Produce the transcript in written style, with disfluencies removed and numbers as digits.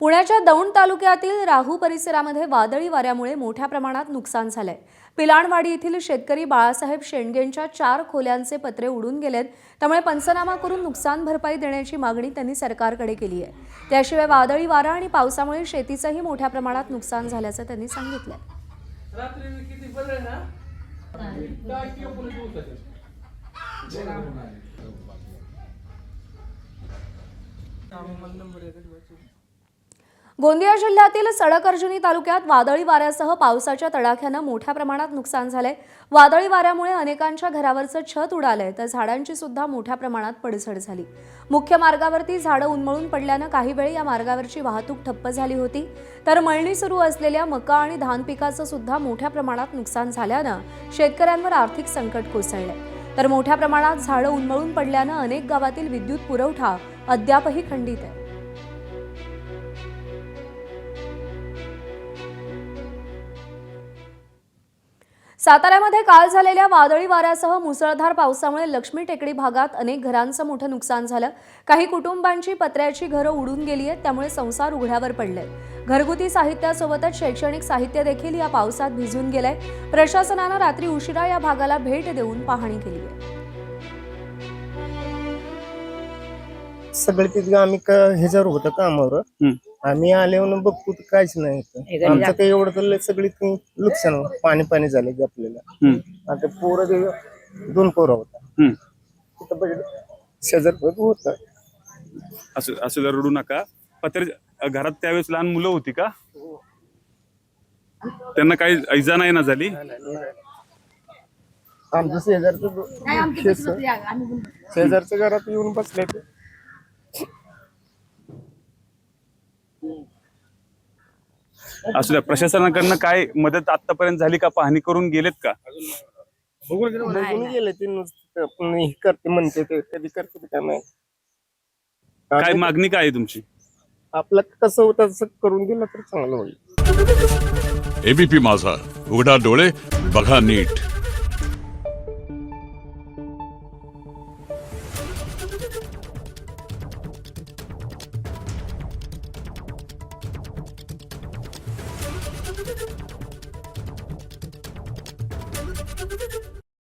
पुण्याच्या दौंड तालुक्यातील राहू परिसरामध्ये वादळी वाऱ्यामुळे मोठ्या प्रमाणात नुकसान झालंय। पिलाणवाडी येथील शेतकरी बाळासाहेब शेंडगेंच्या 4 खोल्यांचे पत्रे उडून गेलेत। त्यामुळे पंचनामा करून नुकसान भरपाई देण्याची मागणी त्यांनी सरकारकडे केली आहे। त्याशिवाय वादळी वारा आणि पावसामुळे शेतीचंही मोठ्या प्रमाणात नुकसान झाल्याचं त्यांनी सांगितलं। गोंदिया जिल्ह्यातील सडक-अर्जुनी तालुक्यात वादळी वाऱ्यासह पावसाच्या तडाख्याने मोठ्या प्रमाणात नुकसान झाले। वादळी वाऱ्यामुळे अनेकांच्या घरावरचं छत उडालंय तर झाडांची सुद्धा मोठ्या प्रमाणात पडझड झाली। मुख्य मार्गावरती झाडं उन्मळून पडल्याने काही वेळ या मार्गावरची वाहतूक ठप्प झाली होती। तर मळणी सुरू असलेल्या मका आणि धान पिकाचं सुद्धा मोठ्या प्रमाणात नुकसान झाल्याने शेतकऱ्यांवर आर्थिक संकट कोसळले। तर मोठ्या प्रमाणात झाडं उन्मळून पडल्याने अनेक गावातील विद्युत पुरवठा अद्यापही खंडित आहे। साताऱ्यामध्ये काल झालेल्या वादळी वाऱ्यासह मुसळधार पावसामुळे लक्ष्मी टेकडी भागात अनेक घरांचं मोठं नुकसान झालं। काही कुटुंबांची पत्र्याची घरं उडून गेली आहेत, त्यामुळे संसार उघड्यावर पडले। घरगुती साहित्यासोबतच शैक्षणिक साहित्य देखील या पावसात भिजून गेलंय। प्रशासनाने रात्री उशिरा या भागाला भेट देऊन पाहणी केली आहे। सगळे तिथे आम्ही ह्याच्यावर होतं कामावर, आम्ही आल्यावर बघतो तर काहीच नाही। आमचं ते एवढं तर सगळी नुकसान पाणी झालं आपल्याला। आता पोरं 2 पोरं होता तिथं बघ शेजार होत। असं रडू नका। पत्र घरात त्यावेळेस लहान मुलं होती का? त्यांना काही इजा नाही ना झाली? आमचं शेजारच्या घरात येऊन बसले ते। असू द्या, प्रशासनाकडनं काय मदत आतापर्यंत झाली का? पाहणी करून गेलेत का? बघून गेले ते नुसतं पण हे करते म्हणते ते, कधी करते का नाही। काय मागणी काय आहे तुमची? आपलं कसं होतं तसं करून दिलं तर चांगलं होईल। एबीपी माझा, उघडा डोळे बघा नीट।